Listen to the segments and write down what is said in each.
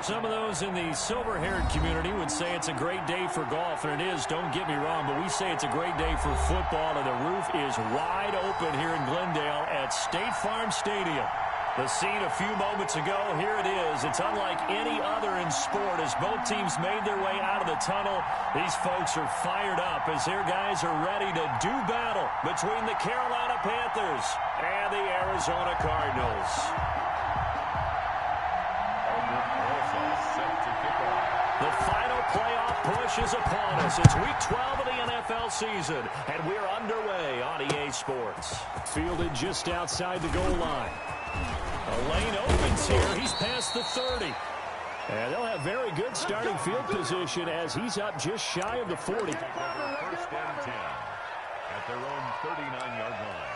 Some of those in the silver-haired community would say it's a great day for golf, and it is, don't get me wrong, but we say it's a great day for football, and the roof is wide open here in Glendale at State Farm Stadium. The scene a few moments ago, here it is. It's unlike any other in sport as both teams made their way out of the tunnel. These folks are fired up as their guys are ready to do battle between the Carolina Panthers and the Arizona Cardinals. The final playoff push is upon us. It's Week 12 of the NFL season, and we're underway on EA Sports. Fielded just outside the goal line. A lane opens here. He's past the 30. And they'll have very good starting field position as he's up just shy of the 40. First and 10 at their own 39-yard line.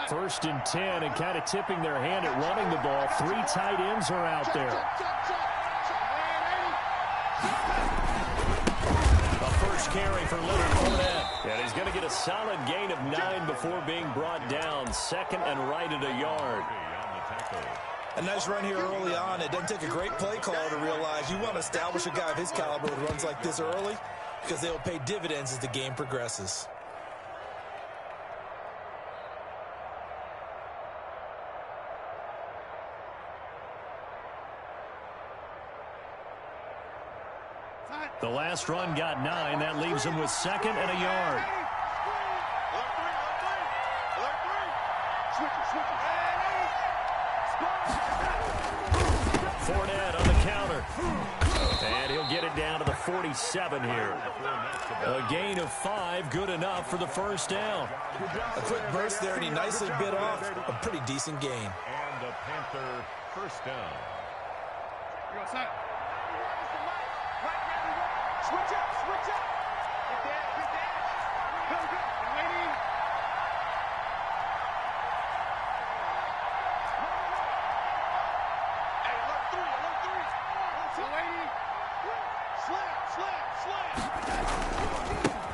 First and 10, and kind of tipping their hand at running the ball. 3 tight ends are out there. A first carry for Leonard Fournette. And he's going to get a solid gain of 9 before being brought down. Second and right at a yard. A nice run here early on. It doesn't take a great play caller to realize you want to establish a guy of his caliber who runs like this early because they'll pay dividends as the game progresses. The last run got 9. That leaves him with second and a yard. Fournette on the counter. And he'll get it down to the 47 here. A gain of 5, good enough for the first down. A quick burst there, and he nicely bit off a pretty decent gain. And the Panther first down. Switch up, switch up. Get that, get that. Go, go. Lady. Hey, alert 3, alert 3. So, lady. Slam.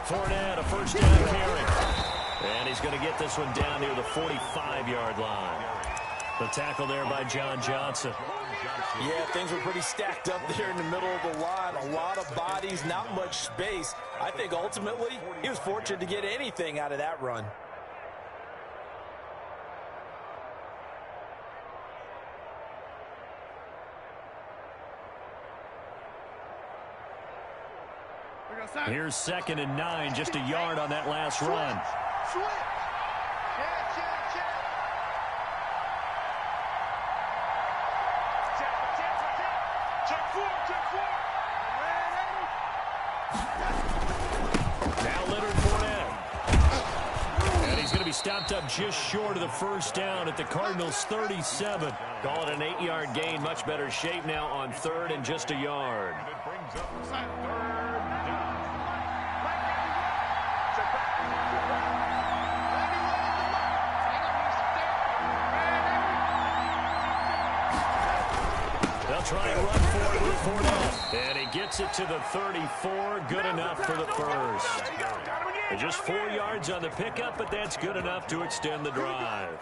Fournette, a first down carry. And he's going to get this one down near the 45-yard line. The tackle there by John Johnson. Yeah, things were pretty stacked up there in the middle of the line. A lot of bodies, not much space. I think ultimately he was fortunate to get anything out of that run. Here's second and 9, just a yard on that last run. Now Leonard Fournette. And he's going to be stopped up just short of the first down at the Cardinals' 37. Call it an 8-yard gain. Much better shape now on third and just a yard. And it brings up third down. They'll try and run for it with Fournette. And he gets it to the 34. Good enough for the first. And just 4 yards on the pickup, but that's good enough to extend the drive.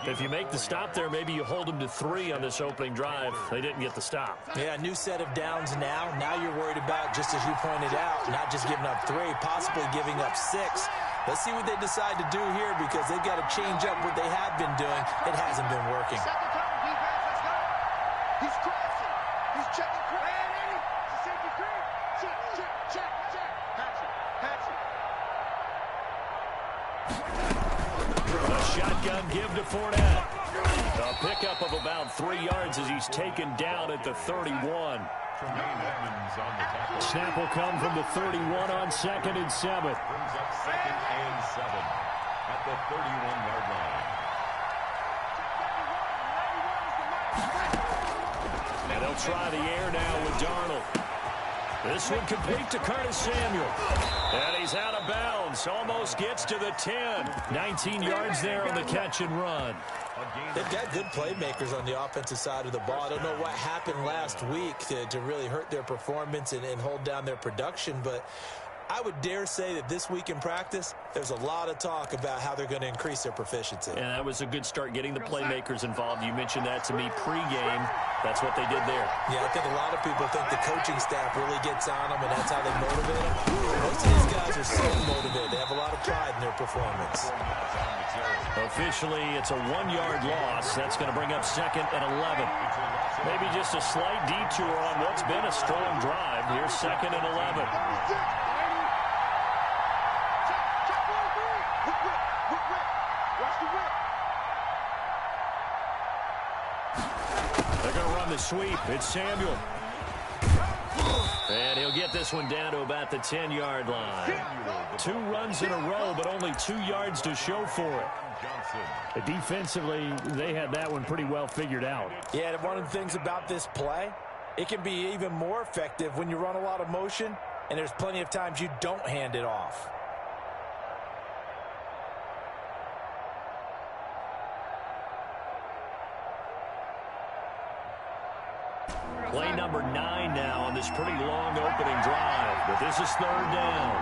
If you make the stop there, maybe you hold them to 3 on this opening drive. They didn't get the stop. Yeah, new set of downs now. Now you're worried about, just as you pointed out, not just giving up 3, possibly giving up 6. Let's see what they decide to do here because they've got to change up what they have been doing. It hasn't been working. He's crossing. He's checking credit. Safety credit. Check, check, check, check. Hatch it. A shotgun give to Fournette. A pickup of about 3 yards as he's taken down at the 31. Snap will come from the 31 on second and 7. Brings up second and 7 at the 31-yard line. And they'll try the air now with Darnold. This one complete to Curtis Samuel. And he's out of bounds. Almost gets to the 10. 19 yards there on the catch and run. They've got good playmakers on the offensive side of the ball. I don't know what happened last week to really hurt their performance and hold down their production, but I would dare say that this week in practice, there's a lot of talk about how they're going to increase their proficiency. And that was a good start, getting the playmakers involved. You mentioned that to me pregame. That's what they did there. Yeah, I think a lot of people think the coaching staff really gets on them, and that's how they motivate them. Most of these guys are so motivated. They have a lot of pride in their performance. Officially, it's a 1-yard loss. That's going to bring up 2nd and 11. Maybe just a slight detour on what's been a strong drive. Here's 2nd and 11. They're going to run the sweep. It's Samuel. And he'll get this one down to about the 10-yard line. 2 runs in a row, but only 2 yards to show for it. Defensively, they had that one pretty well figured out. Yeah, and one of the things about this play, it can be even more effective when you run a lot of motion, and there's plenty of times you don't hand it off. Play number 9 now on this pretty long opening drive, but this is 3rd down.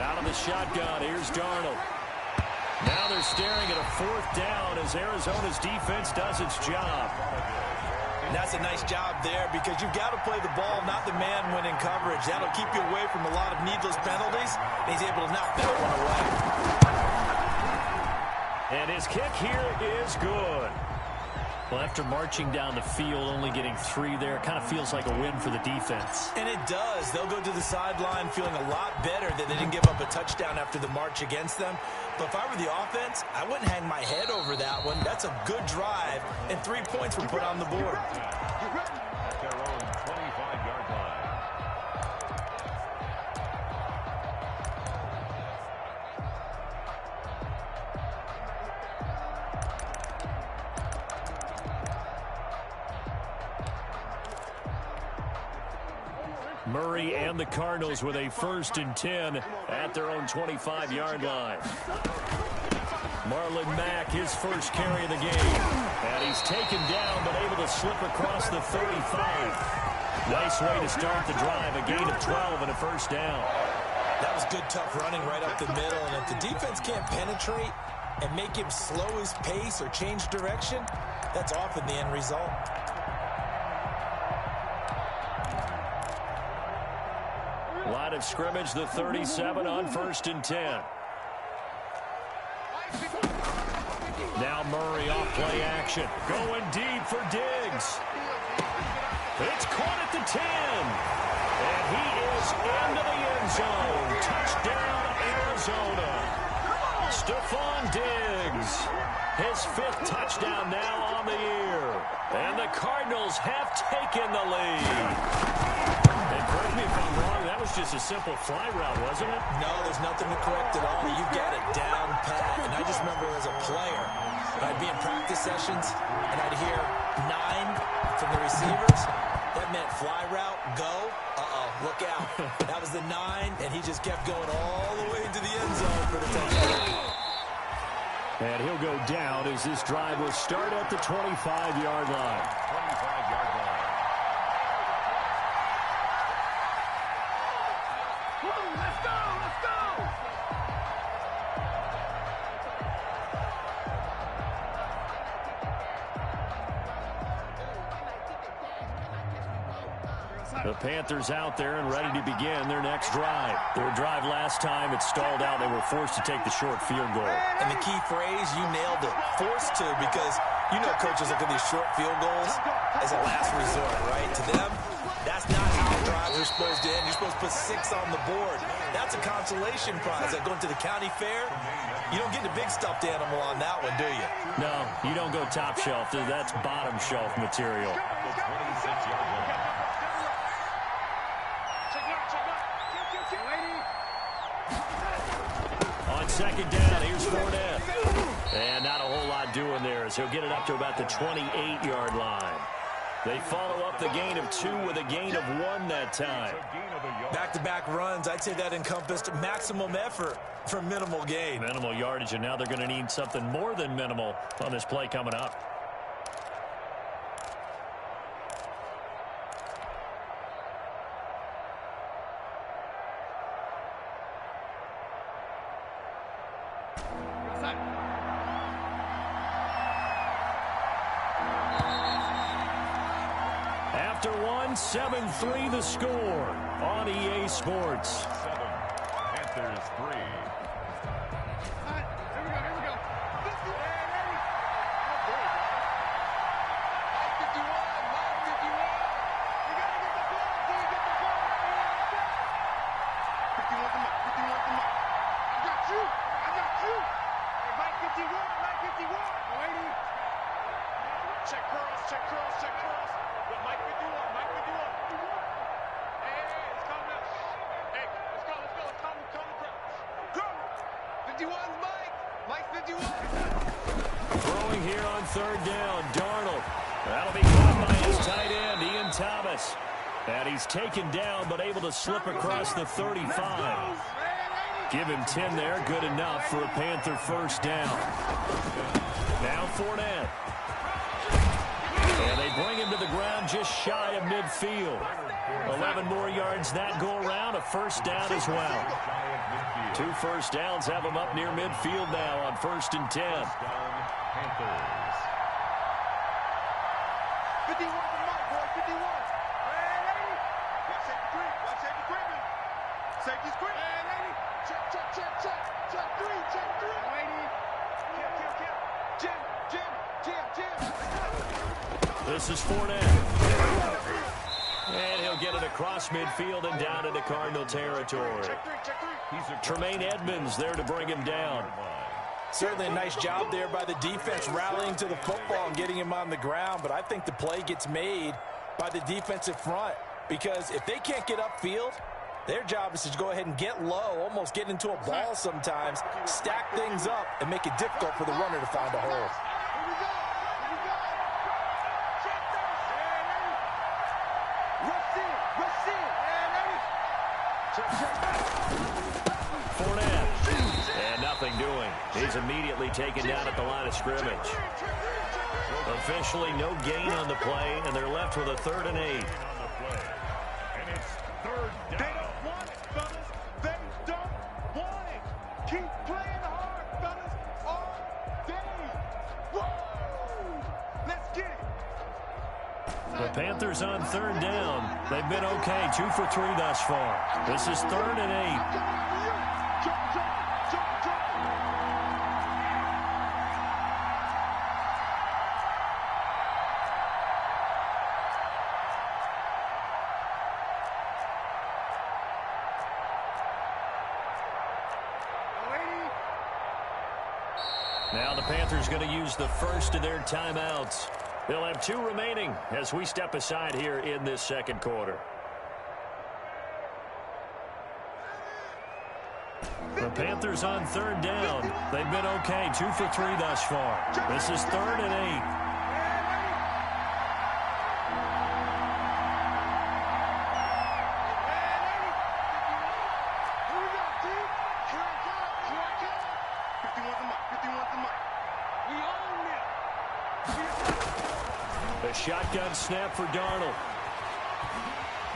Out of the shotgun, here's Darnold. Now they're staring at a 4th down as Arizona's defense does its job. And that's a nice job there because you've got to play the ball, not the man when in coverage. That'll keep you away from a lot of needless penalties. And he's able to knock that one away. And his kick here is good. Well, after marching down the field, only getting 3 there, it kind of feels like a win for the defense. And it does. They'll go to the sideline feeling a lot better that they didn't give up a touchdown after the march against them. But if I were the offense, I wouldn't hang my head over that one. That's a good drive, and 3 points were put on the board. At their own 25-yard line. Murray and the Cardinals with a 1st and 10 at their own 25-yard line. Marlon Mack, his first carry of the game. And he's taken down, but able to slip across the 35. Nice way to start the drive. A gain of 12 and a 1st down. That was good, tough running right up the middle. And if the defense can't penetrate and make him slow his pace or change direction, that's often the end result. Line of scrimmage, the 37 on 1st and 10. Now Murray off play action. Going deep for Diggs. It's caught at the 10. And he is into the end zone. Touchdown, Arizona. Stephon Diggs. His 5th touchdown now on the year. And the Cardinals have taken the lead. And correct me if I'm wrong, that was just a simple fly route, wasn't it? No, there's nothing to correct at all. You've got it down pat. And I just remember as a player, I'd be in practice sessions, and I'd hear 9 from the receivers. That meant fly route, go. Look out. That was the 9, and he just kept going all the way into the end zone for the touchdown. And he'll go down as this drive will start at the 25-yard line. 25-yard line. Let's go! Let's go! The Panthers out there and ready to begin their next drive. Their drive last time, it stalled out. They were forced to take the short field goal. And the key phrase, you nailed it, forced to, because you know coaches look at these short field goals as a last resort, right? To them, that's not how drives are supposed to end. You're supposed to put 6 on the board. That's a consolation prize. Like going to the county fair, you don't get the big stuffed animal on that one, do you? No, you don't go top shelf. That's bottom shelf material. second down. Here's Fournette. And not a whole lot doing there as he'll get it up to about the 28-yard line. They follow up the gain of 2 with a gain of 1 that time. Back-to-back runs, I'd say that encompassed maximum effort for minimal gain. Minimal yardage, and now they're going to need something more than minimal on this play coming up. After 7-3 the score on EA Sports. 7, Panthers 3. Throwing here on third down, Darnold. That'll be caught by his tight end, Ian Thomas. And he's taken down, but able to slip across the 35. Give him 10 there, good enough for a Panther first down. Now Fournette. And they bring him to the ground just shy of midfield. 11 more yards that go around, a first down as well. 2 first downs have them up near midfield now on 1st and 10. Panthers. 51 to Mike, boy, 51. Watch safety green, watch safety green. Safety screen. Check, check, check, check. Check 3, check 3. Jim. This is Fournette. And he'll get it across midfield and down into Cardinal territory. Check 3. Tremaine Edmonds there to bring him down. Certainly a nice job there by the defense rallying to the football and getting him on the ground, but I think the play gets made by the defensive front because if they can't get upfield, their job is to go ahead and get low, almost get into a ball sometimes, stack things up, and make it difficult for the runner to find a hole. Fournette. And nothing doing. He's immediately taken down at the line of scrimmage. Officially no gain on the play, and they're left with a 3rd and 8. And it's 3rd down. They don't want it, fellas. They don't want it. Keep playing hard, fellas, all day. Woo! Let's get it. The Panthers on 3rd down. They've been okay, 2 for 3 thus far. This is 3rd and 8. Now the Panthers going to use the first of their timeouts. They'll have 2 remaining as we step aside here in this second quarter. The Panthers on 3rd down. They've been okay, 2 for 3 thus far. This is 3rd and 8. A shotgun snap for Darnold.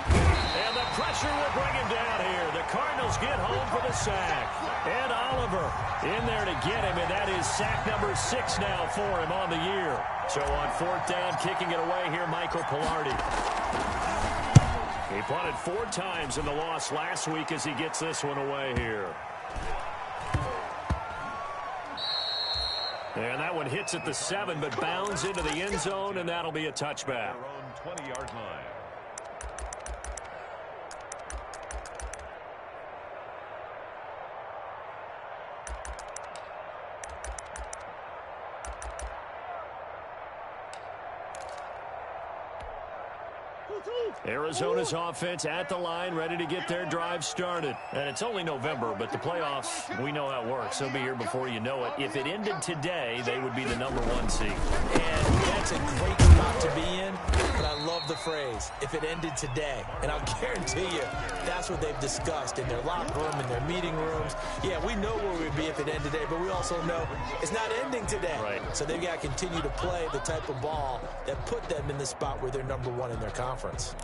And the pressure will bring him down here. The Cardinals get home for the sack. And Oliver in there to get him, and that is sack number 6 now for him on the year. So on 4th down, kicking it away here, Michael Pilardi. He punted 4 times in the loss last week as he gets this one away here. And that one hits at the 7, but bounds into the end zone, and that'll be a touchback. Their own 20-yard line. Arizona's offense at the line, ready to get their drive started. And it's only November, but the playoffs, we know how it works. They'll be here before you know it. If it ended today, they would be the #1 seed. And that's a great spot to be in, but I love the phrase, if it ended today. And I'll guarantee you, that's what they've discussed in their locker room, in their meeting rooms. Yeah, we know where we'd be if it ended today, but we also know it's not ending today. Right. So they've got to continue to play the type of ball that put them in the spot where they're #1 in their conference.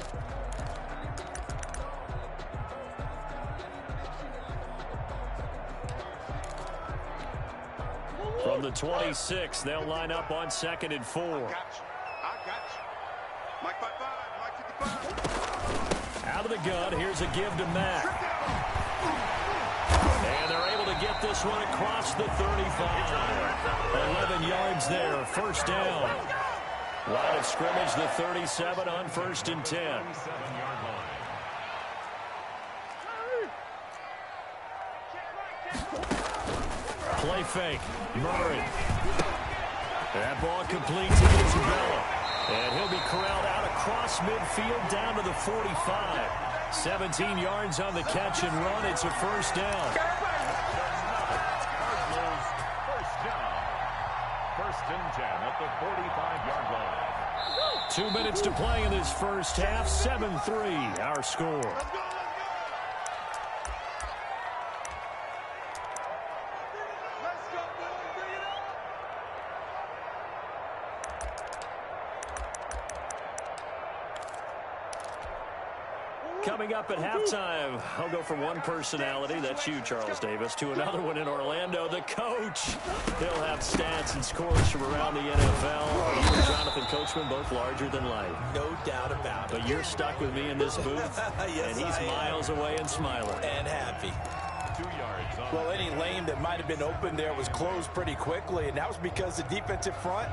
From the 26, they'll line up on 2nd and 4. I got you. Mike 5-5, Mike 55. Out of the gun, here's a give to Mack. And they're able to get this one across the 35. 11 yards there, first down. Line of scrimmage, the 37 on 1st and 10. 37-yard line. Play fake. Murray. That ball completes to Isabella. And he'll be corralled out across midfield down to the 45. 17 yards on the catch and run. It's a first down. Cardinals, first down. 1st and 10 at the 45-yard line. 2 minutes to play in this first half. 7-3 our score. Coming up at halftime, I'll go from one personality, that's you, Charles Davis, to another one in Orlando, the coach. He'll have stats and scores from around the NFL. You and Jonathan Coachman, both larger than life. No doubt about it. But you're stuck with me in this booth, Yes, and he's miles away and smiling. And happy. 2 yards on. Well, any lane that might have been open there was closed pretty quickly, and that was because the defensive front,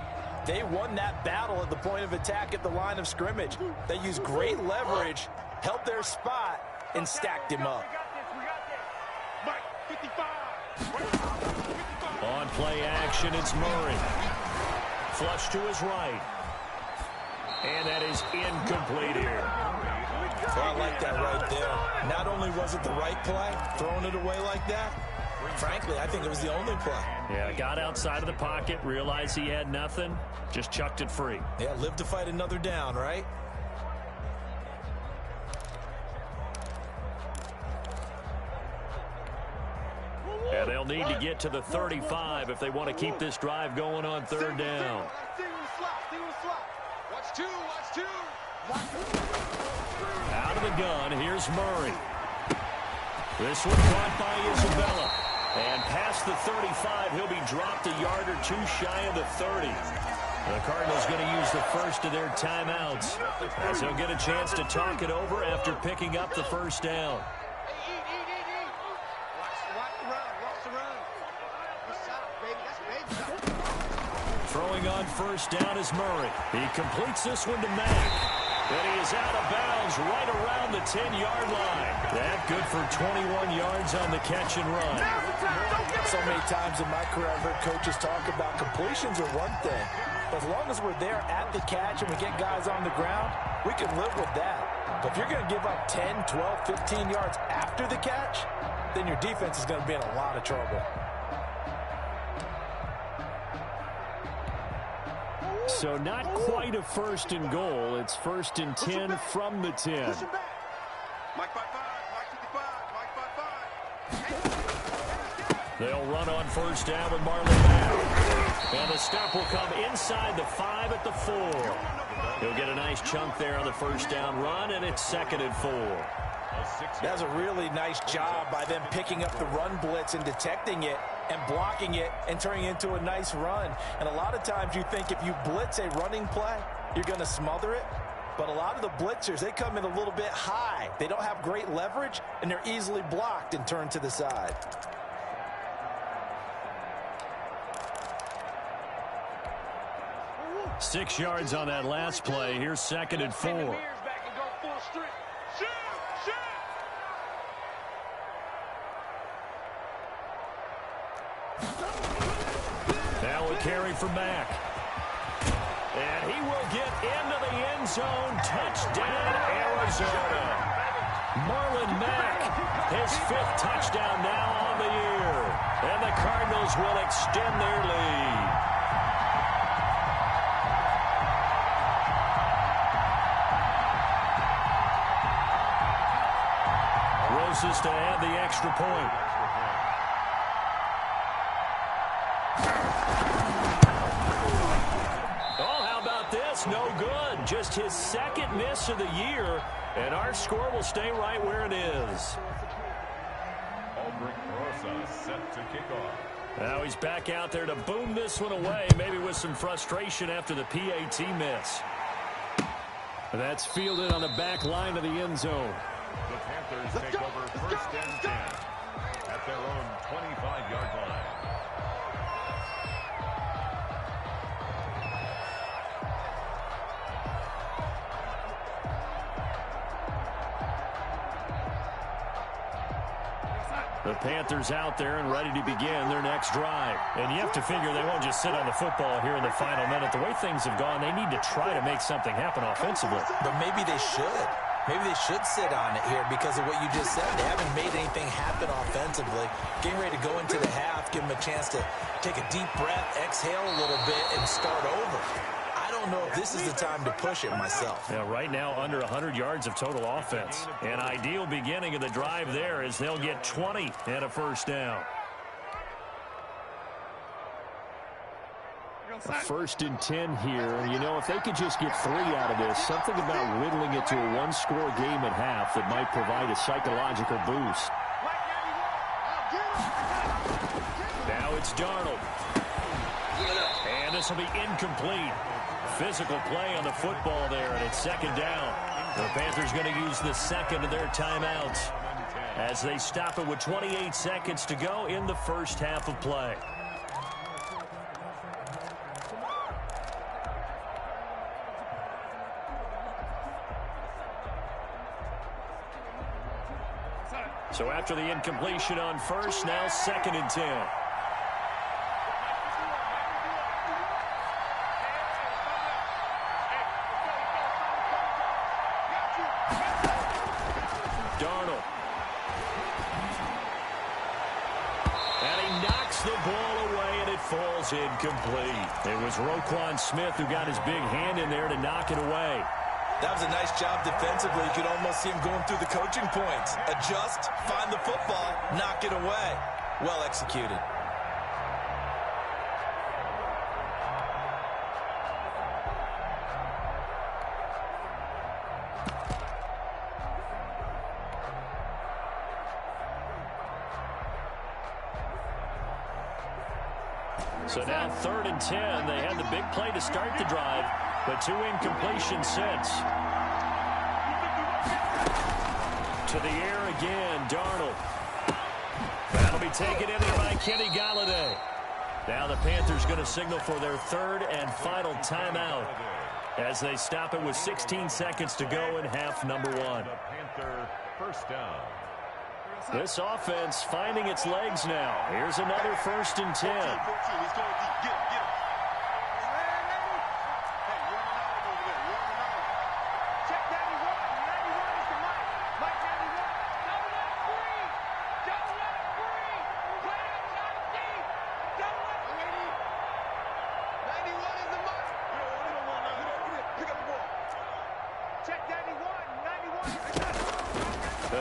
they won that battle at the point of attack at the line of scrimmage. They used great leverage, held their spot, and stacked him up. Mike 55. On play action, it's Murray. Flush to his right. And that is incomplete here. Well, I like that right there. Not only was it the right play, throwing it away like that, frankly, I think it was the only play. Yeah, got outside of the pocket, realized he had nothing, just chucked it free. Yeah, live to fight another down, right? And they'll need to get to the 35 if they want to keep this drive going on 3rd down. Watch two. Out of the gun, here's Murray. This one caught by Isabella. And past the 35, he'll be dropped a yard or two shy of the 30. The Cardinals going to use the first of their timeouts, as he'll get a chance to talk it over after picking up the first down. Throwing on first down is Murray. He completes this one to Mack. And he is out of bounds right around the 10-yard line. That good for 21 yards on the catch and run. So many times in my career I've heard coaches talk about completions are one thing. But as long as we're there at the catch and we get guys on the ground, we can live with that. But if you're going to give up 10, 12, 15 yards after the catch, then your defense is going to be in a lot of trouble. So not quite a 1st and goal. It's 1st and 10 from the 10. Mike 55, Mike 55, Mike 55. They'll run on first down with Marlon Mack. And the stop will come inside the 5 at the 4. He'll get a nice chunk there on the first down run, and it's 2nd and 4. That's a really nice job by them picking up the run blitz and detecting it and blocking it and turning it into a nice run. And a lot of times you think if you blitz a running play, you're going to smother it. But a lot of the blitzers, they come in a little bit high. They don't have great leverage, and they're easily blocked and turned to the side. Six yards on that last play. Here's 2nd and 4. Now a carry for Mack. And he will get into the end zone. Touchdown, Arizona. Marlon Mack, his 5th touchdown now on the year. And the Cardinals will extend their lead. Roses to add the extra point. No good. Just his 2nd miss of the year, and our score will stay right where it is. Set to kick off. Now he's back out there to boom this one away, maybe with some frustration after the PAT miss. That's fielded on the back line of the end zone. The Panthers take over 1st and 10 at their own 25-yard line. The Panthers out there and ready to begin their next drive. And you have to figure they won't just sit on the football here in the final minute. The way things have gone, they need to try to make something happen offensively. But maybe they should. Maybe they should sit on it here because of what you just said. They haven't made anything happen offensively. Getting ready to go into the half, give them a chance to take a deep breath, exhale a little bit, and start over. I don't know if this is the time to push it myself. Yeah, right now under 100 yards of total offense. An ideal beginning of the drive there as they'll get 20 and a 1st down. A 1st and 10 here. And, you know, if they could just get 3 out of this, something about whittling it to a 1-score game at half that might provide a psychological boost. Now it's Darnold. And this will be incomplete. Physical play on the football there, and it's 2nd down. The Panthers going to use the 2nd of their timeouts as they stop it with 28 seconds to go in the 1st half of play. So after the incompletion on 1st, now 2nd and 10. Falls incomplete. It was Roquan Smith who got his big hand in there to knock it away. That was a nice job defensively. You could almost see him going through the coaching points. Adjust, find the football, knock it away. Well executed. So now 3rd and 10. They had the big play to start the drive, but 2 incompletions since. To the air again, Darnold. That'll be taken in there by Kenny Galladay. Now the Panthers going to signal for their 3rd and final timeout as they stop it with 16 seconds to go in half number 1. The Panther 1st down. This offense finding its legs now. Here's another 1st and 10.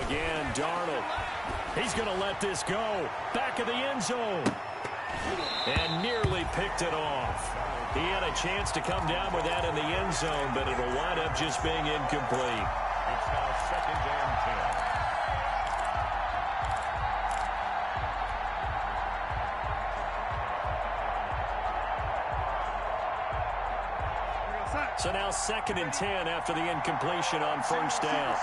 Again, Darnold. He's going to let this go. Back of the end zone. And nearly picked it off. He had a chance to come down with that in the end zone, but it'll wind up just being incomplete. It's now 2nd and 10. So now 2nd and 10 after the incompletion on 1st down.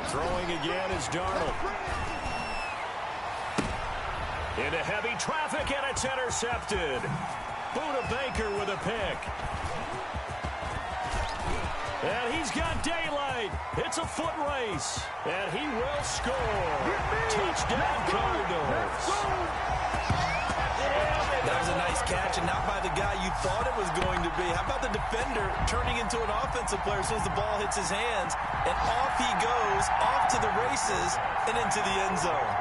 Throwing again is Darnold. Into heavy traffic, and it's intercepted. Buda Baker with a pick. And he's got daylight. It's a foot race. And he will score. Touchdown, Cardinals. That was a nice catch, and not by the guy you thought it was going to be. How about the defender turning into an offensive player as soon as the ball hits his hands, and off he goes, off to the races, and into the end zone.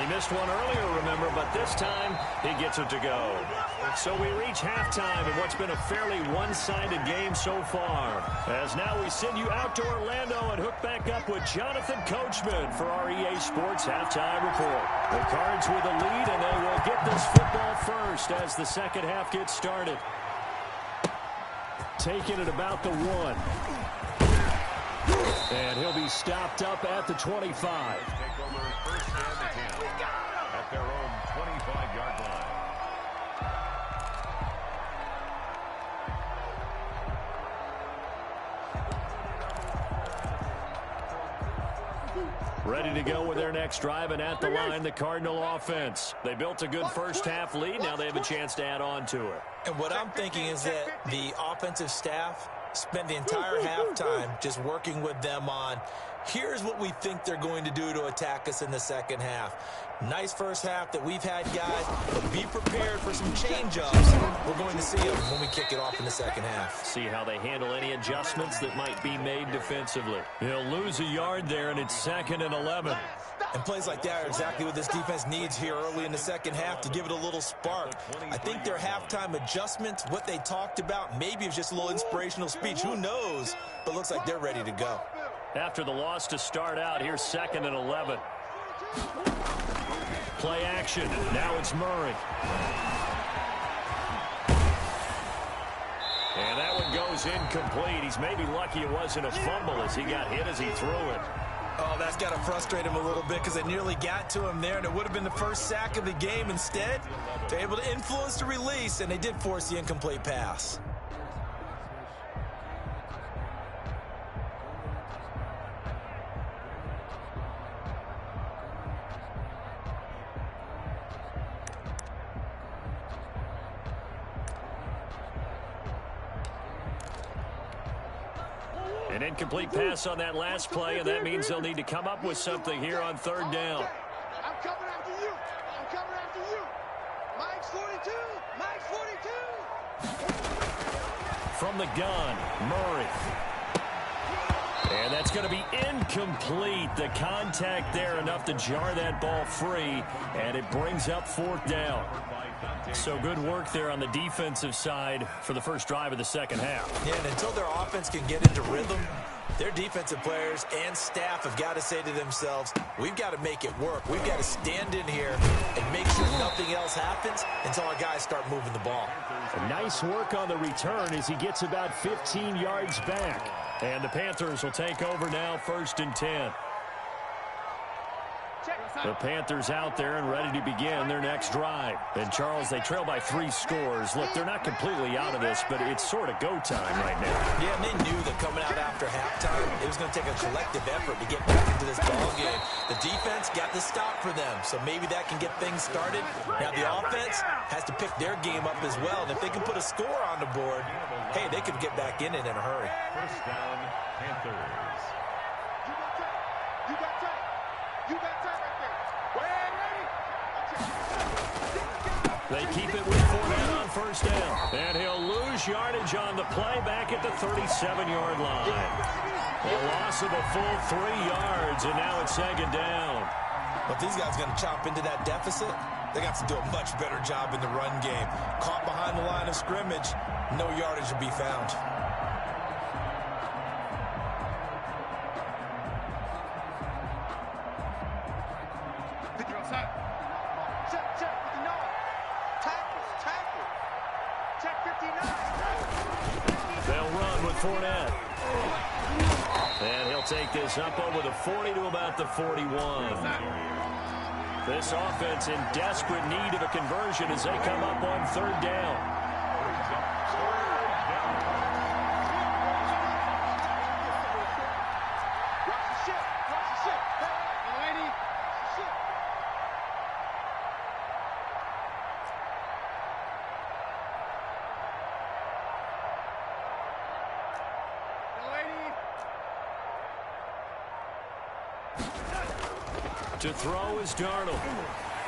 He missed one earlier, remember, but this time he gets it to go. So we reach halftime in what's been a fairly one-sided game so far. As now we send you out to Orlando and hook back up with Jonathan Coachman for our EA Sports Halftime Report. The Cards with a lead, and they will get this football first as the second half gets started. Taking it about the 1. And he'll be stopped up at the 25. Take over first and 10 at their own 25-yard line. Ready to go with their next drive, and at the line, the Cardinal offense. They built a good first-half lead. Now they have a chance to add on to it. And what I'm thinking is that the offensive staff spent the entire halftime just working with them on, here's what we think they're going to do to attack us in the second half. Nice first half that we've had, guys, but be prepared for some change-ups. We're going to see them when we kick it off in the second half. See how they handle any adjustments that might be made defensively. He'll lose a yard there, and it's 2nd and 11. And plays like that are exactly what this defense needs here early in the second half to give it a little spark. I think their halftime adjustments, what they talked about, maybe it's just a little inspirational speech. Who knows? But looks like they're ready to go. After the loss to start out, here's 2nd and 11. Play action. Now it's Murray. And that one goes incomplete. He's maybe lucky it wasn't a fumble as he got hit as he threw it. Oh, that's got to frustrate him a little bit because they nearly got to him there, and it would have been the first sack of the game. Instead, they're able to influence the release, and they did force the incomplete pass. An incomplete pass on that last play, and that means they'll need to come up with something here on 3rd down. I'm coming after you. I'm coming after you. Mike's 42. Mike's 42. From the gun, Murray. And that's going to be incomplete. The contact there enough to jar that ball free, and it brings up 4th down. So good work there on the defensive side for the first drive of the second half. Yeah, and until their offense can get into rhythm, their defensive players and staff have got to say to themselves, we've got to make it work. We've got to stand in here and make sure nothing else happens until our guys start moving the ball. Nice work on the return as he gets about 15 yards back. And the Panthers will take over now, 1st and 10. The Panthers out there and ready to begin their next drive. And, Charles, they trail by 3 scores. Look, they're not completely out of this, but it's sort of go time right now. Yeah, and they knew that coming out after halftime, it was going to take a collective effort to get back into this ball game. The defense got the stop for them, so maybe that can get things started. Now, the offense has to pick their game up as well. And if they can put a score on the board, hey, they could get back in it in a hurry. First down, Panthers. You got time. You got time right there. They keep it with 4 on 1st down. And he'll lose yardage on the play back at the 37-yard line. A loss of a full 3 yards, and now it's 2nd down. But these guys are going to chop into that deficit. They got to do a much better job in the run game. Caught behind the line of scrimmage, no yardage to be found. And he'll take this up over the 40 to about the 41. This offense in desperate need of a conversion as they come up on 3rd down. To throw is Darnold.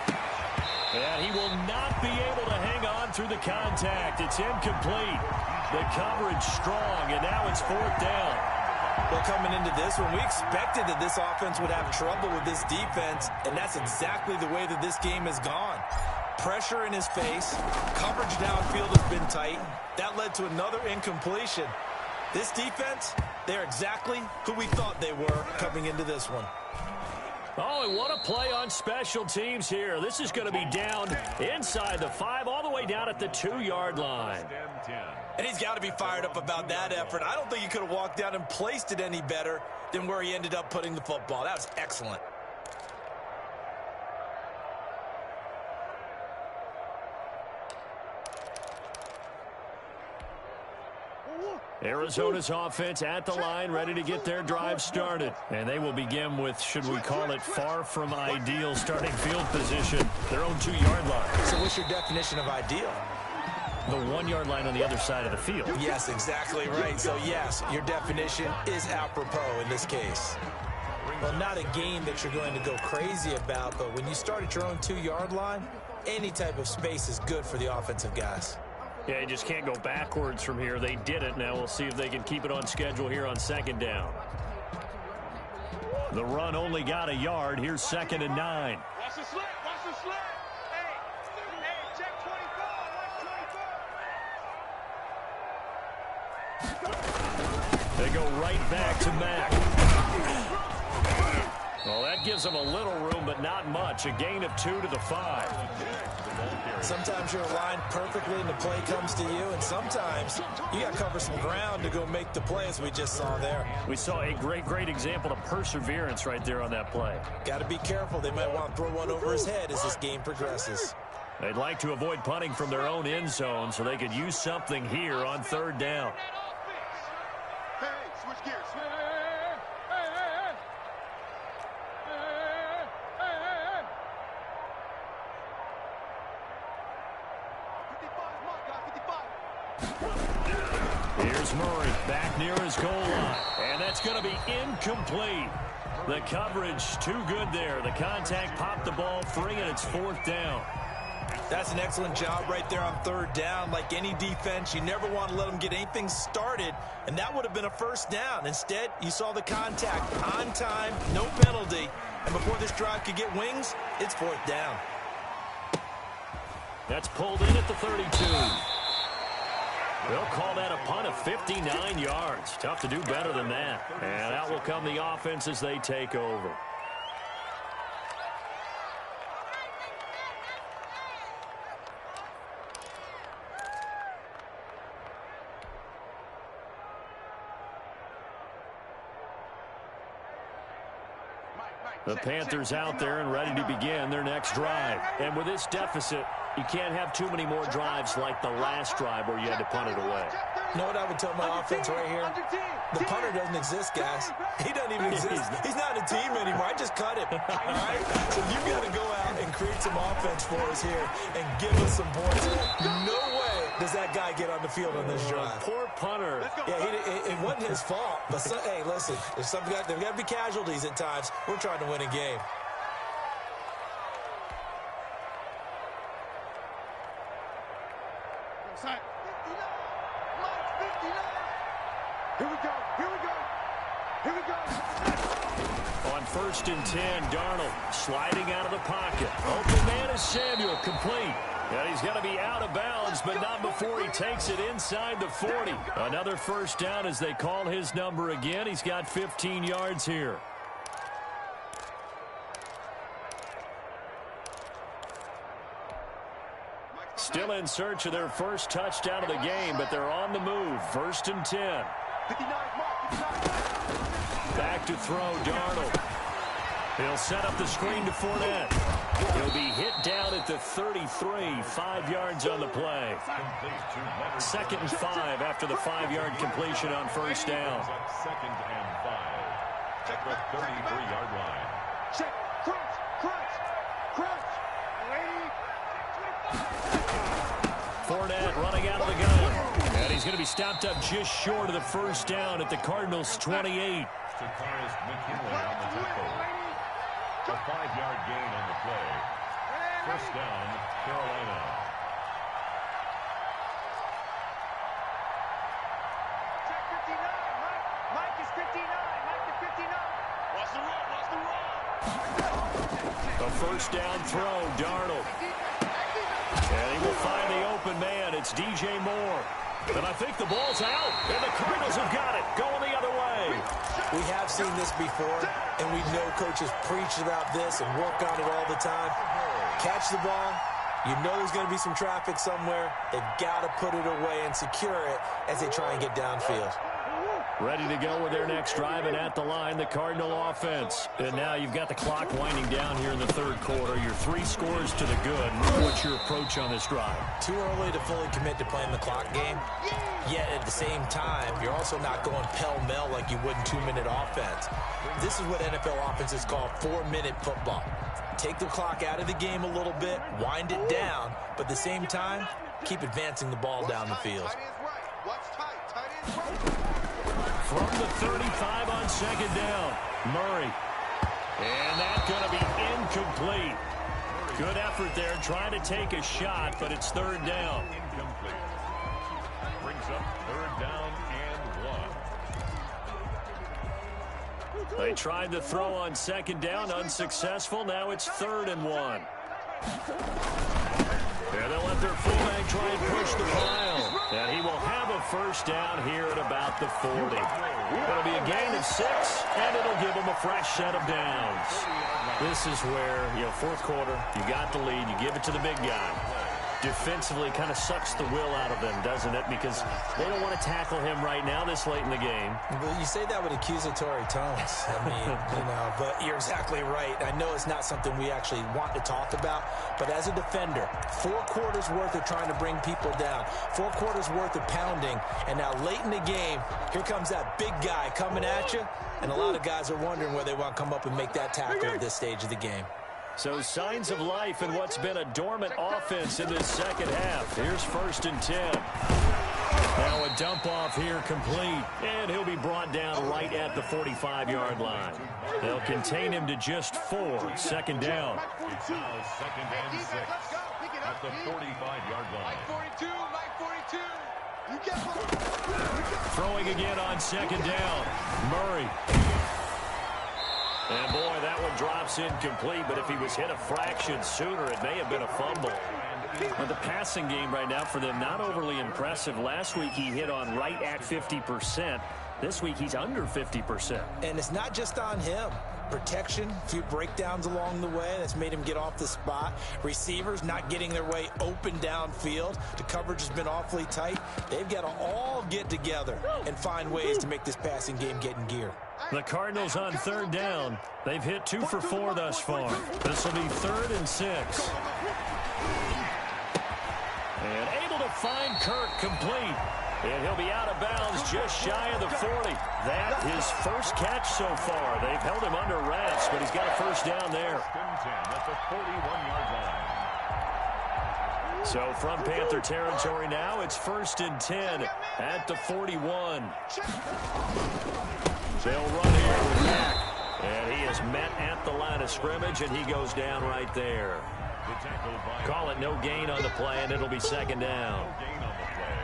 And he will not be able to hang on through the contact. It's incomplete. The coverage strong, and now it's 4th down. Well, coming into this one, we expected that this offense would have trouble with this defense, and that's exactly the way that this game has gone. Pressure in his face. Coverage downfield has been tight. That led to another incompletion. This defense, they're exactly who we thought they were coming into this one. Oh, and what a play on special teams here. This is going to be down inside the 5, all the way down at the 2-yard line. And he's got to be fired up about that effort. I don't think he could have walked down and placed it any better than where he ended up putting the football. That was excellent. Arizona's offense at the line, ready to get their drive started. And they will begin with, should we call it, far from ideal starting field position, their own 2-yard line. So what's your definition of ideal? The 1-yard line on the other side of the field. Yes, exactly right. So, yes, your definition is apropos in this case. Well, not a game that you're going to go crazy about, but when you start at your own 2-yard line, any type of space is good for the offensive guys. Yeah, you just can't go backwards from here. They did it. Now we'll see if they can keep it on schedule here on 2nd down. The run only got a yard. Here's 2nd and 9. Watch the slant. Watch the slant. Hey, check 24. They go right back to Mack. Well, that gives them a little room, but not much. A gain of 2 to the 5. Sometimes you're aligned perfectly and the play comes to you, and sometimes you got to cover some ground to go make the play, as we just saw there. We saw a great example of perseverance right there on that play. Got to be careful. They might want to throw one over his head as this game progresses. They'd like to avoid punting from their own end zone so they could use something here on 3rd down. Hey, switch gears. Here's Murray back near his goal line, and that's going to be incomplete. The coverage too good there. The contact popped the ball free, and it's 4th down. That's an excellent job right there on 3rd down. Like any defense, you never want to let them get anything started, and that would have been a 1st down. Instead, you saw the contact on time, no penalty, and before this drive could get wings, it's 4th down. That's pulled in at the 32. They'll call that a punt of 59 yards. Tough to do better than that. And out will come the offense as they take over. The Panthers out there and ready to begin their next drive. And with this deficit, you can't have too many more drives like the last drive where you had to punt it away. You know what I would tell my offense right here? The punter doesn't exist, guys. He doesn't even exist. He's not a team anymore. I just cut him. All right? So you've got to go out and create some offense for us here and give us some points. No way does that guy get on the field on this drive. Poor punter. Yeah, it wasn't his fault. But, hey, listen, there's got to be casualties at times. We're trying to win a game. Here we go. Here we go. Here we go. On 1st and 10, Darnold sliding out of the pocket. Open man is Samuel, complete. And he's going to be out of bounds, but not before he takes it inside the 40. Another 1st down as they call his number again. He's got 15 yards here. Still in search of their first touchdown of the game, but they're on the move. 1st and 10. 59, Mark, 59. Back to throw, Darnold. He'll set up the screen to Fournette. He'll be hit down at the 33, 5 yards on the play. 2nd and 5 after the 5-yard completion on 1st down. 2nd and 5. Check the 33-yard line. Check. Crunch. Fournette running out of the gun. And he's going to be stopped up just short of the 1st down at the Cardinals' 28. Takaris McKinley on the tackle. A 5-yard gain on the play. First down, Carolina. Check 59. Mike is 59. Mike is 59. Watch the run. Watch the run. A first down throw, Darnold. And he will find the open man. It's DJ Moore. And I think the ball's out. And the Cardinals have got it. Going the other way. We have seen this before, and we know coaches preach about this and work on it all the time. Catch the ball. You know there's going to be some traffic somewhere. They've got to put it away and secure it as they try and get downfield. Ready to go with their next drive, and at the line, the Cardinal offense. And now you've got the clock winding down here in the third quarter. Your 3 scores to the good. What's your approach on this drive? Too early to fully commit to playing the clock game. Yet at the same time, you're also not going pell-mell like you would in 2-minute offense. This is what NFL offenses call 4-minute football. Take the clock out of the game a little bit, wind it down, but at the same time, keep advancing the ball down the field. From the 35 on second down, Murray. And that's going to be incomplete. Good effort there, trying to take a shot, but it's third down. Incomplete. Brings up third down and 1. They tried to throw on second down, unsuccessful. Now it's 3rd and 1. And they'll let their fullback try and push the pile. And he will have a first down here at about the 40. It'll be a gain of 6, and it'll give them a fresh set of downs. This is where, fourth quarter, you got the lead, you give it to the big guy. Defensively kind of sucks the will out of them, doesn't it? Because they don't want to tackle him right now this late in the game. Well, you say that with accusatory tones. I mean, but you're exactly right. I know it's not something we actually want to talk about, but as a defender, 4 quarters worth of trying to bring people down, 4 quarters worth of pounding, and now late in the game, here comes that big guy coming at you, and a lot of guys are wondering where they want to come up and make that tackle at this stage of the game. So signs of life in what's been a dormant offense in this second half. Here's 1st and 10. Now a dump off here complete. And he'll be brought down right at the 45-yard line. They'll contain him to just 4. Second down. It's now 2nd and 6 at the 45-yard line. Throwing again on second down. Murray. And, boy, that one drops incomplete, but if he was hit a fraction sooner, it may have been a fumble. But the passing game right now for them, not overly impressive. Last week he hit on right at 50%. This week he's under 50%. And it's not just on him. Protection, a few breakdowns along the way that's made him get off the spot. Receivers not getting their way open downfield. The coverage has been awfully tight. They've got to all get together and find ways to make this passing game get in gear. The Cardinals on 3rd down. They've hit 2 for 4 thus far. This will be 3rd and 6. And able to find Kirk complete. And he'll be out of bounds just shy of the 40. That his first catch so far. They've held him under wraps, but he's got a first down there. 1st and 10 at the 41-yard line. So from Panther territory now, it's 1st and 10 at the 41. They'll run here with Mack. And he is met at the line of scrimmage, and he goes down right there. Call it no gain on the play, and it'll be 2nd down.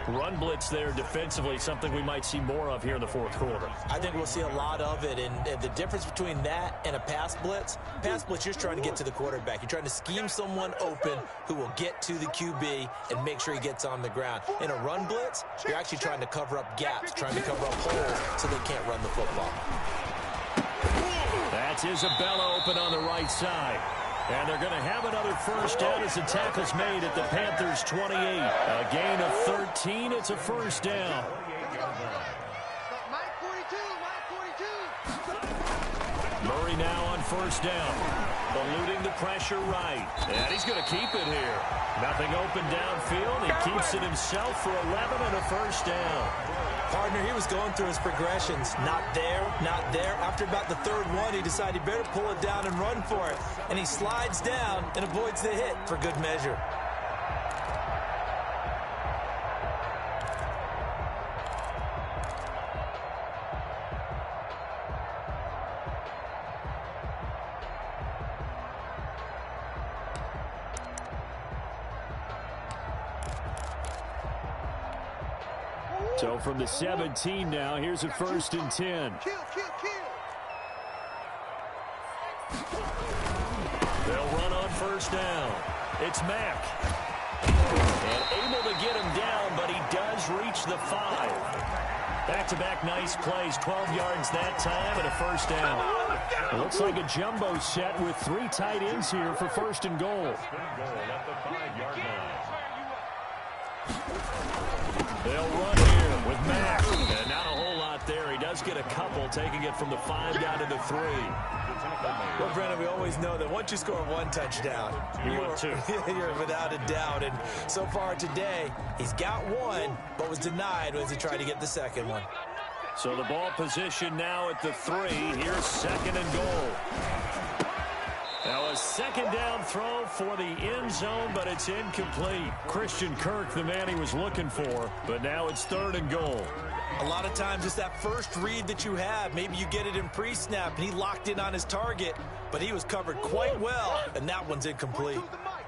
Run blitz there defensively, something we might see more of here in the 4th quarter. I think we'll see a lot of it, and the difference between that and a pass blitz, you're just trying to get to the quarterback. You're trying to scheme someone open who will get to the QB and make sure he gets on the ground. In a run blitz, you're actually trying to cover up gaps, trying to cover up holes so they can't run the football. That's Isabella open on the right side. And they're going to have another first down as the tackle's made at the Panthers' 28. A gain of 13. It's a first down. Murray now on first down. Eluding the pressure right. And he's going to keep it here. Nothing open downfield. He keeps it himself for 11 and a first down. Partner, he was going through his progressions. Not there, not there. After about the 3rd one, he decided he better pull it down and run for it. And he slides down and avoids the hit for good measure. So from the 17 now, here's a 1st and 10. They'll run on 1st down. It's Mack. And able to get him down, but he does reach the 5. Back-to-back nice plays, 12 yards that time and a 1st down. It looks like a jumbo set with 3 tight ends here for 1st and goal. They'll run here with Mack. And not a whole lot there. He does get a couple, taking it from the 5 down to the 3. Well, Brennan, we always know that once you score 1 touchdown, you're without a doubt. And so far today, he's got 1, but was denied as he tried to get the 2nd one. So the ball position now at the 3. Here's 2nd and goal. Now a 2nd down throw for the end zone, but it's incomplete. Christian Kirk, the man he was looking for, but now it's 3rd and goal. A lot of times it's that first read that you have. Maybe you get it in pre-snap, and he locked in on his target, but he was covered quite well, and that one's incomplete.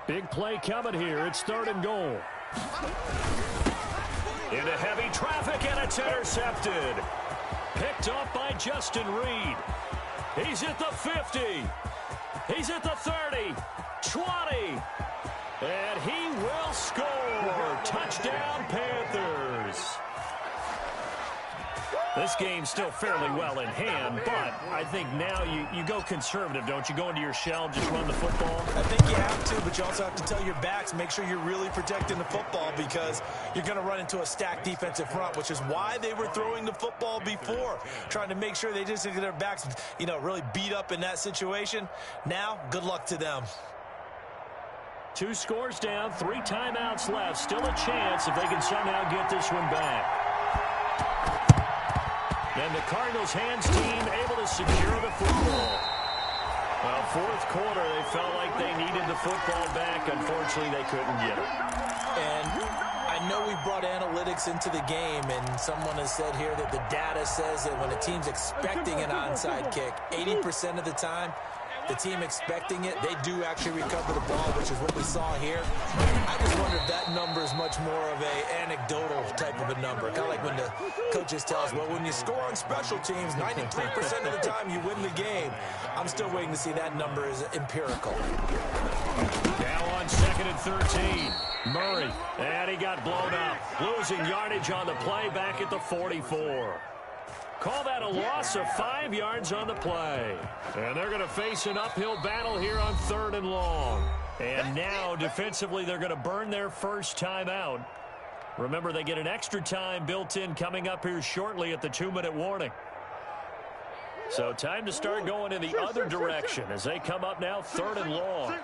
Big play coming here. It's 3rd and goal. Into heavy traffic, and it's intercepted. Picked off by Justin Reed. He's at the 50. He's at the 30, 20, and he will score. Touchdown, Panthers. This game's still fairly well in hand, but I think now you go conservative, don't you? Go into your shell, just run the football? I think you have to, but you also have to tell your backs, make sure you're really protecting the football because you're going to run into a stacked defensive front, which is why they were throwing the football before, trying to make sure they just get their backs, really beat up in that situation. Now, good luck to them. 2 scores down, 3 timeouts left. Still a chance if they can somehow get this one back. And the Cardinals hands team able to secure the football. Well, 4th quarter, they felt like they needed the football back. Unfortunately, they couldn't get it. And I know we brought analytics into the game, and someone has said here that the data says that when a team's expecting an onside kick, 80% of the time, the team expecting it, they do actually recover the ball, which is what we saw here. I just wonder if that number is much more of a anecdotal type of a number. Kind of like when the coaches tell us, well, when you score on special teams, 93% of the time you win the game. I'm still waiting to see that number is empirical. Now on 2nd and 13. Murray, and he got blown up. Losing yardage on the play back at the 44. Call that a loss of 5 yards on the play. And they're going to face an uphill battle here on 3rd and long. And now, defensively, they're going to burn their first timeout. Remember, they get an extra time built in coming up here shortly at the 2-minute warning. So time to start going in the other direction as they come up now 3rd and long.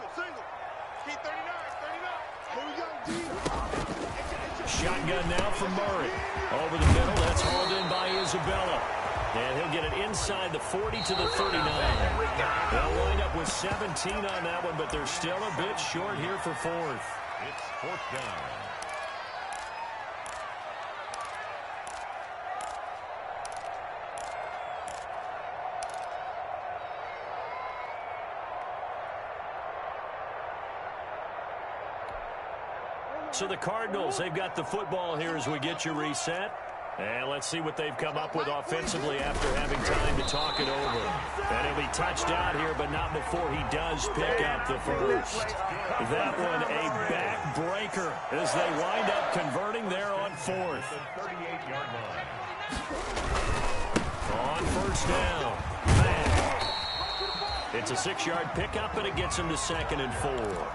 Shotgun now from Murray. Over the middle, that's hauled in by Isabella. And he'll get it inside the 40 to the 39. They'll wind up with 17 on that one, but they're still a bit short here for 4th. It's 4th down. So the Cardinals, they've got the football here as we get you reset. And let's see what they've come up with offensively after having time to talk it over. And he'll be touched out here, but not before he does pick up the first. That one a backbreaker as they wind up converting there on 4th. On 1st down. It's a 6-yard pickup, and it gets him to 2nd and 4.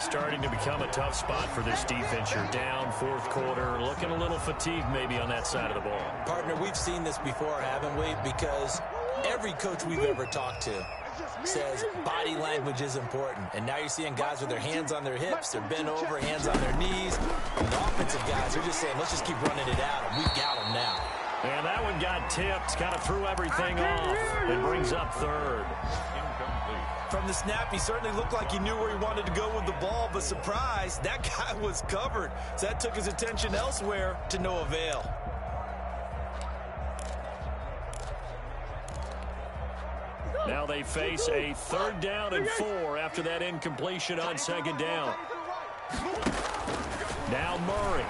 Starting to become a tough spot for this defense. You're down 4th quarter, looking a little fatigued maybe on that side of the ball. Partner, we've seen this before, haven't we? Because every coach we've ever talked to says body language is important. And now you're seeing guys with their hands on their hips, they're bent over, hands on their knees. And the offensive guys are just saying, let's just keep running it out, and we've got them now. And that one got tipped, kind of threw everything off. It brings up 3rd. From the snap, he certainly looked like he knew where he wanted to go with the ball, but surprise, that guy was covered. So that took his attention elsewhere to no avail. Now they face a 3rd down and 4 after that incompletion on 2nd down. Now Murray.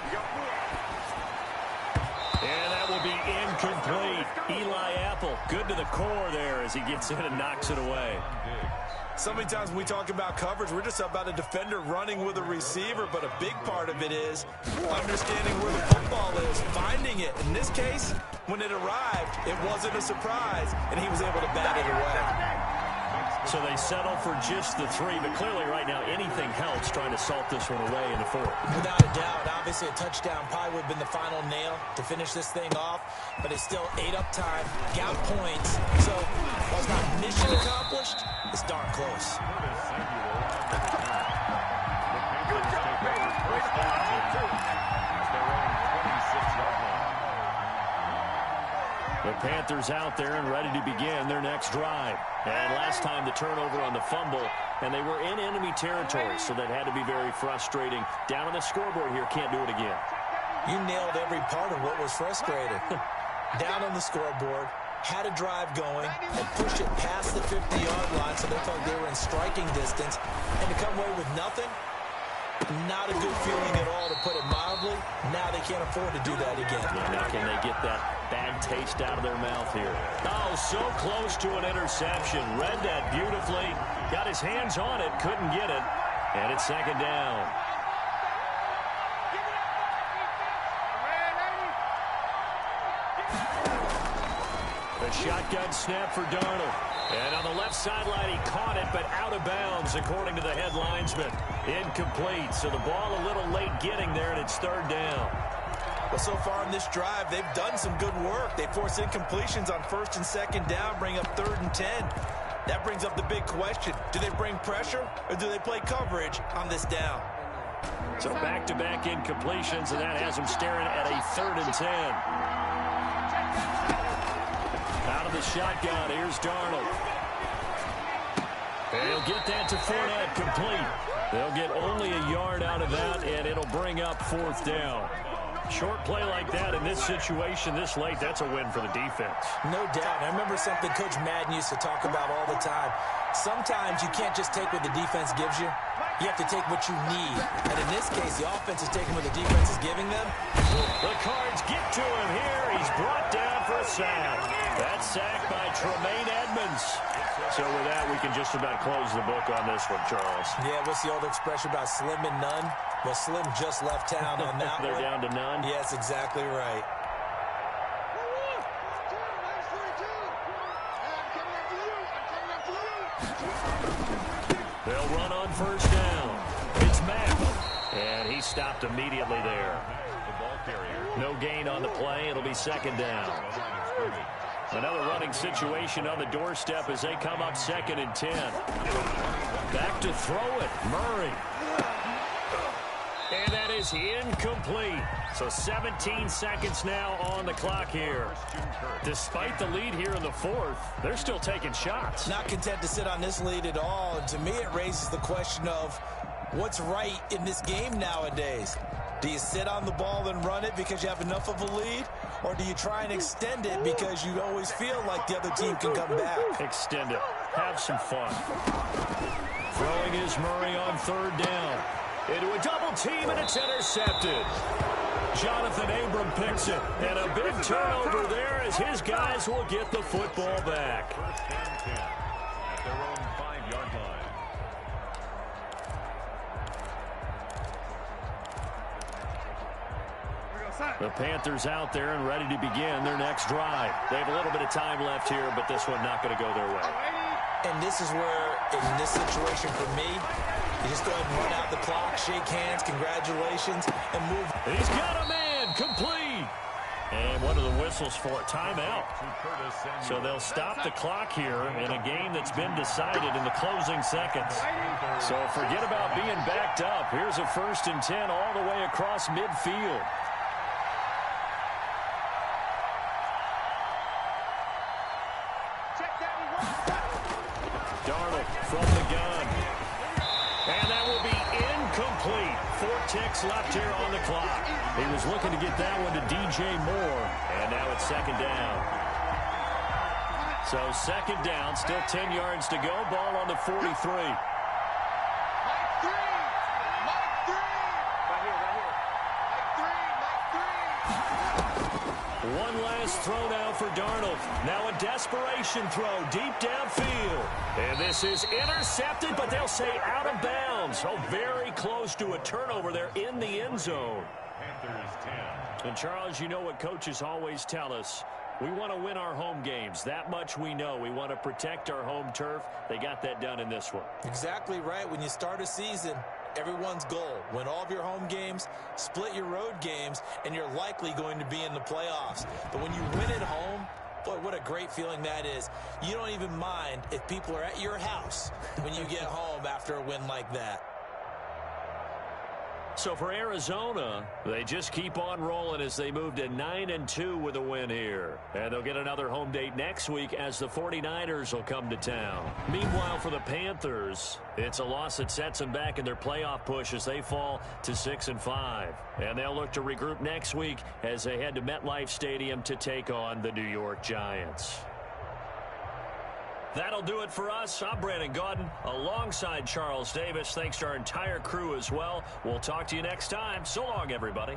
be incomplete. Eli Apple, good to the core there as he gets in and knocks it away. So many times when we talk about coverage, we're just about a defender running with a receiver, but a big part of it is understanding where the football is, finding it. In this case, when it arrived, it wasn't a surprise, and he was able to bat it away. So they settle for just the 3, but clearly right now anything helps trying to salt this one away in the 4th. Without a doubt, obviously a touchdown probably would have been the final nail to finish this thing off, but it's still 8 up time, got points. So while it's not mission accomplished, it's darn close. The Panthers out there and ready to begin their next drive. And last time the turnover on the fumble, and they were in enemy territory, so that had to be very frustrating. Down on the scoreboard here, can't do it again. You nailed every part of what was frustrating. Down on the scoreboard, had a drive going, and pushed it past the 50-yard line, so they thought they were in striking distance, and to come away with nothing, not a good feeling at all, to put it mildly. Now they can't afford to do that again. Yeah, now can they get that bad taste out of their mouth here? Oh, so close to an interception. Read that beautifully. Got his hands on it, couldn't get it. And it's 2nd down. The shotgun snap for Darnold. And on the left sideline, he caught it, but out of bounds, according to the head linesman. Incomplete, so the ball a little late getting there, and it's 3rd down. Well, so far in this drive, they've done some good work. They force incompletions on 1st and 2nd down, bring up 3rd and 10. That brings up the big question. Do they bring pressure, or do they play coverage on this down? So back-to-back incompletions, and that has them staring at a 3rd and 10. Out of the shotgun, here's Darnold. They'll get that to Fournette, complete. They'll get only a yard out of that, and it'll bring up 4th down. Short play like that in this situation this late, that's a win for the defense. No doubt. I remember something Coach Madden used to talk about all the time. Sometimes you can't just take what the defense gives you. You have to take what you need. And in this case, the offense is taking what the defense is giving them. The Cards get to him here. He's brought down for a sack. That's sacked by Tremaine Edmonds. So with that, we can just about close the book on this one, Charles. Yeah, what's the old expression about slim and none? Well, Slim just left town on that They're one. down to none? Yes, exactly right. They'll run on 1st down. It's Mack, and he stopped immediately there. No gain on the play. It'll be 2nd down. Another running situation on the doorstep as they come up 2nd and 10. Back to throw it, Murray. And that is incomplete. So 17 seconds now on the clock here. Despite the lead here in the 4th, they're still taking shots. Not content to sit on this lead at all. And to me, it raises the question of what's right in this game nowadays. Do you sit on the ball and run it because you have enough of a lead? Or do you try and extend it because you always feel like the other team can come back? Extend it. Have some fun. Throwing is Murray on 3rd down. Into a double team, and it's intercepted. Jonathan Abram picks it. And a big turnover there as his guys will get the football back. 1st and 10 at their own 5-yard line. The Panthers out there and ready to begin their next drive. They have a little bit of time left here, but this one not going to go their way. And this is where, in this situation for me, you just go ahead and run out the clock, shake hands, congratulations, and move. He's got a man, complete. And one of the whistles for a timeout. So they'll stop the clock here in a game that's been decided in the closing seconds. So forget about being backed up. Here's a 1st and 10 all the way across midfield. Darnold from the gun. And that will be incomplete. 4 ticks left here on the clock. He was looking to get that one to DJ Moore. And now it's 2nd down. So 2nd down, still 10 yards to go. Ball on the 43. One last last throw now for Darnold. Now a desperation throw deep downfield. And this is intercepted, but they'll say out of bounds. Oh, very close to a turnover there in the end zone. Panthers 10. And, Charles, you know what coaches always tell us. We want to win our home games. That much we know. We want to protect our home turf. They got that done in this one. Exactly right. When you start a season, everyone's goal: win all of your home games, split your road games, and you're likely going to be in the playoffs. But when you win at home, boy, what a great feeling that is. You don't even mind if people are at your house when you get home after a win like that. So for Arizona, they just keep on rolling as they move to 9-2 with a win here. And they'll get another home date next week as the 49ers will come to town. Meanwhile, for the Panthers, it's a loss that sets them back in their playoff push as they fall to 6-5. And they'll look to regroup next week as they head to MetLife Stadium to take on the New York Giants. That'll do it for us. I'm Brandon Gaudin alongside Charles Davis. Thanks to our entire crew as well. We'll talk to you next time. So long, everybody.